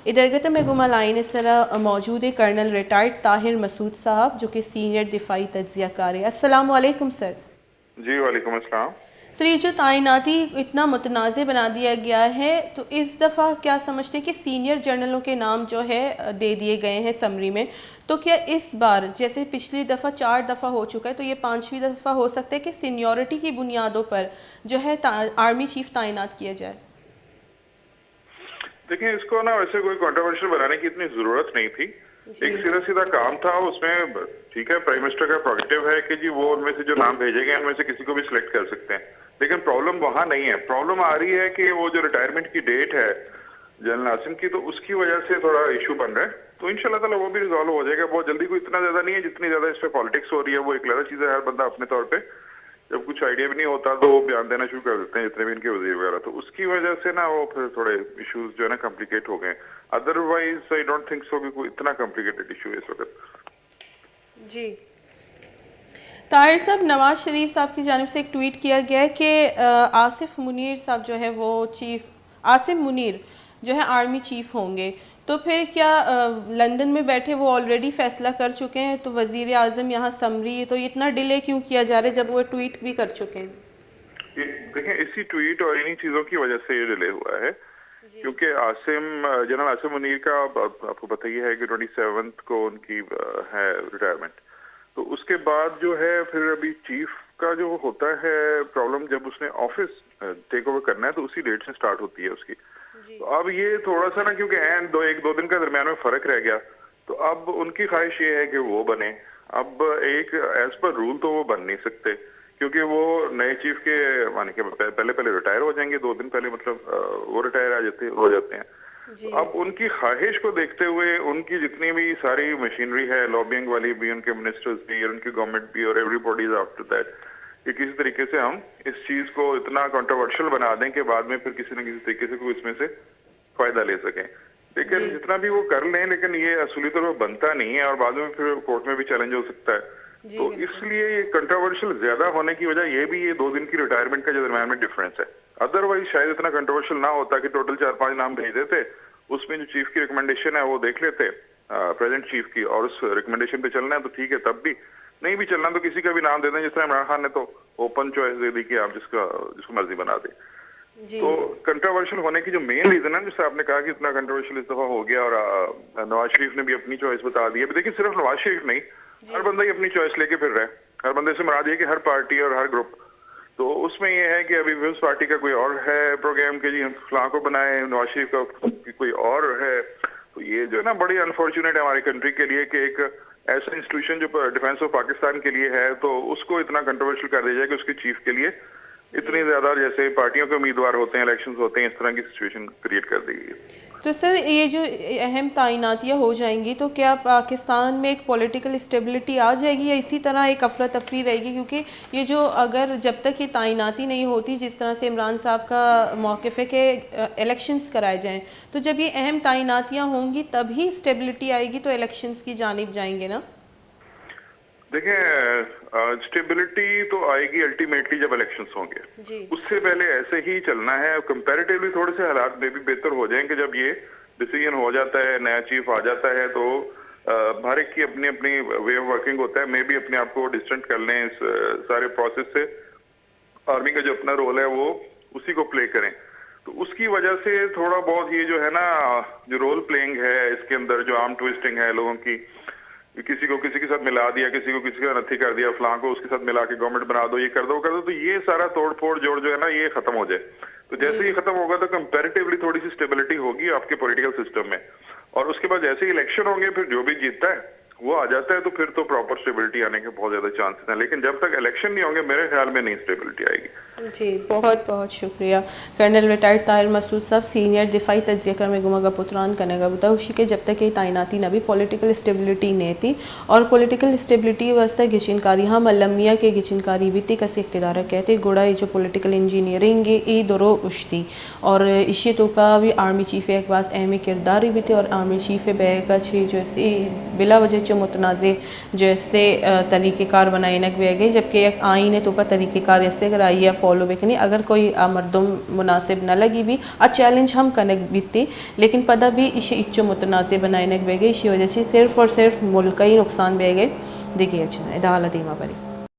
इधर गत में गुमा लाइन इस तरह मौजूद है कर्नल रिटायर्ड ताहिर मसूद साहब जो कि सीनियर दिफाई तज्जिया कार है। अस्सलाम वालेकुम सर। जी वालेकुम अस्सलाम। सर ये जो तैनाती इतना मुतनाज़ बना दिया गया है तो इस दफ़ा क्या समझते हैं कि सीनियर जर्नलों के नाम जो है दे दिए गए हैं समरी में, तो क्या इस बार जैसे पिछली दफ़ा 4 दफ़ा हो चुका है तो ये 5वीं दफ़ा हो सकता है कि सीनियरिटी की बुनियादों पर जो है आर्मी चीफ तैनात किया जाए? देखिए, इसको ना वैसे कोई कंट्रोवर्शियल बनाने की इतनी जरूरत नहीं थी। एक सीधा सीधा काम था उसमें। ठीक है, प्राइम मिनिस्टर का प्रोजेक्टिव है कि जी वो उनमें से जो नाम भेजे गए उनमें से किसी को भी सिलेक्ट कर सकते हैं, लेकिन प्रॉब्लम वहां नहीं है। प्रॉब्लम आ रही है कि वो जो रिटायरमेंट की डेट है जनरल आसिम की, तो उसकी वजह से थोड़ा इशू बन रहा है। तो इंशाल्लाह ताला वो भी रिजॉल्व हो जाएगा बहुत जल्दी। कोई इतना ज्यादा नहीं है जितनी ज्यादा इस पे पॉलिटिक्स हो रही है, वो एक अलग चीज है। हर बंदा अपने तौर पे जब कुछ आइडिया भी नहीं होता तो वो बयान देना शुरू कर देते हैं, जितने भी इनके वजीर वगैरह। तो उसकी वजह से ना वो फिर थोड़े इश्यूज जो है ना कॉम्प्लिकेट हो गए। Otherwise I don't think so कि कोई इतना कॉम्प्लिकेटेड इशू है इस वक्त। जी ताहिर साहब, नवाज शरीफ साहब की जानिब से एक ट्वीट किया गया है कि आसिफ मुनीर साहब जो है वो चीफ आसिफ मुनीर जो है आर्मी चीफ होंगे। तो फिर क्या लंदन में बैठे वो ऑलरेडी फैसला कर चुके हैं, तो वजीर आजम यहाँ समरी है, तो इतना डिले क्यों किया जा रहा है जब वो ट्वीट भी कर चुके हैं? देखें, इसी ट्वीट और इन्हीं चीजों की वजह से ये डिले हुआ है, क्योंकि जनरल आसिम मुनीर का आपको पता ही है कि 27 को उनकी है रिटायरमेंट। तो उसके बाद जो है फिर अभी चीफ का जो होता है प्रॉब्लम, जब उसने ऑफिस टेक ओवर करना है तो उसी डेट से स्टार्ट होती है उसकी। तो अब ये थोड़ा सा ना, क्योंकि एंड एक दो दिन का दरमियान में फर्क रह गया, तो अब उनकी ख्वाहिश ये है कि वो बने। अब एक एज पर रूल तो वो बन नहीं सकते, क्योंकि वो नए चीफ के माने के पहले रिटायर हो जाएंगे 2 दिन पहले, मतलब वो रिटायर हो जाते हैं। तो अब उनकी ख्वाहिश को देखते हुए उनकी जितनी भी सारी मशीनरी है, लॉबिंग वाली भी, उनके मिनिस्टर्स भी और उनकी गवर्नमेंट भी और एवरीबॉडी इज आफ्टर दैट कि किसी तरीके से हम इस चीज को इतना कंट्रोवर्शियल बना दें कि बाद में फिर किसी न किसी तरीके से कोई इसमें से फायदा ले सकें। लेकिन जितना भी वो कर लें, लेकिन ये असली तौर पर बनता नहीं है और बाद में फिर कोर्ट में भी चैलेंज हो सकता है। तो इसलिए ये कंट्रोवर्शियल ज्यादा होने की वजह ये भी, ये 2 दिन की रिटायरमेंट का जो दरम्यान में डिफरेंस है। अदरवाइज शायद इतना कंट्रोवर्शियल ना होता कि टोटल 4-5 नाम भेज देते, उसमें जो चीफ की रिकमेंडेशन है वो देख लेते प्रेजेंट चीफ की, और उस रिकमेंडेशन पे चलना है तो ठीक है, तब भी नहीं भी चलना तो किसी का भी नाम दे दें। जिस तरह इमरान खान ने तो ओपन चॉइस दे दी कि आप जिसको मर्जी बना दें। तो कंट्रोवर्शियल होने की जो मेन रीजन है, जैसे आपने कहा कि इतना कंट्रोवर्शियल इस दफा हो गया, और नवाज शरीफ ने भी अपनी चॉइस बता दी है। देखिए, सिर्फ नवाज शरीफ नहीं, हर बंदा ही अपनी चॉइस लेके फिर रहा है। हर बंदे से मुराद ये कि हर पार्टी और हर ग्रुप। तो उसमें ये है कि अभी पीपल्स पार्टी का कोई और है प्रोग्राम के जी हम फलां को बनाए, नवाज शरीफ का कोई और है। तो ये जो है ना बड़ी अनफॉर्चुनेट है हमारी कंट्री के लिए कि एक ऐसा इंस्टीट्यूशन जो डिफेंस ऑफ पाकिस्तान के लिए है, तो उसको इतना कंट्रोवर्शियल कर दिया जाए कि उसके चीफ के लिए इतनी ज्यादा, जैसे पार्टियों के उम्मीदवार होते हैं, इलेक्शंस होते हैं, इस तरह की सिचुएशन क्रिएट कर दी गई है। तो सर ये जो अहम तैनातियाँ हो जाएंगी तो क्या पाकिस्तान में एक पॉलिटिकल स्टेबिलिटी आ जाएगी या इसी तरह एक अफरा तफरी रहेगी? क्योंकि ये जो अगर जब तक ये तैनाती नहीं होती, जिस तरह से इमरान साहब का मौक़िफ़ है कि इलेक्शंस कराए जाएं, तो जब ये अहम तैनातियाँ होंगी तभी स्टेबिलिटी आएगी, तो इलेक्शंस की जानिब जाएंगे ना? देखें, स्टेबिलिटी तो आएगी अल्टीमेटली जब इलेक्शंस होंगे। उससे पहले ऐसे ही चलना है। कंपैरेटिवली थोड़े से हालात में भी बेहतर हो जाएंगे जब ये डिसीजन हो जाता है, नया चीफ आ जाता है। तो हर एक की अपनी अपनी वे ऑफ वर्किंग होता है। मे भी अपने आप को डिस्टेंट कर लें इस सारे प्रोसेस से। आर्मी का जो अपना रोल है वो उसी को प्ले करें। तो उसकी वजह से थोड़ा बहुत ये जो है ना, जो रोल प्लेइंग है इसके अंदर, जो आर्म ट्विस्टिंग है लोगों की, किसी को किसी के साथ मिला दिया, किसी को किसी का नथी कर दिया, फलां को उसके साथ मिला के गवर्नमेंट बना दो, ये कर दो कर दो, तो ये सारा तोड़ फोड़ जोड़ जो है ना ये खत्म हो जाए। तो जैसे ही खत्म होगा तो कंपैरेटिवली थोड़ी सी स्टेबिलिटी होगी आपके पॉलिटिकल सिस्टम में। और उसके बाद जैसे ही इलेक्शन होंगे फिर जो भी जीतता है वो आ जाता है, तो फिर तो प्रॉपर स्टेबिलिटी आने के बहुत ज्यादा चांसेस हैं। लेकिन जब तक इलेक्शन नहीं होंगे मेरे ख्याल में नहीं स्टेबिलिटी आएगी। जी बहुत बहुत शुक्रिया कर्नल रिटायर्ड ताहिर मसूद साहब, सीनियर दिफाई तज्जिया कर में गुमा पुत्रान कनेगा बुता उसी के जब तक ये तैनाती न भी पॉलिटिकल स्टेबिलिटी नहीं थी। और पॉलिटिकल स्टेबिलिटी वास्ते गिचिनकारी हम अलमिया के गिचिनकारी भी कस इकतदार कहते गुड़ा ये जो पॉलिटिकल इंजीनियरिंग ई दरो उश्ती और इसी तो का भी आर्मी चीफ एक बास अहम किरदार भी थे। और आर्मी चीफ बैग का छे जो बिला वजह इच्चो मुतनाज़े जैसे तरीक़ेकार बनाए नक वे गए, जबकि एक आईन तो का तरीक़ेकार ऐसे अगर आई फॉलो बेकनी अगर कोई मर्दम मुनासिब न लगी भी चैलेंज हम कनक बीती, लेकिन पदा भी इसे इच्चो मुतनाज़े बनाए नक वे गए, इसी वजह से सिर्फ और सिर्फ मुल्क ही नुकसान बे गए देखिए अच्छा इदा हालत दीमा परी।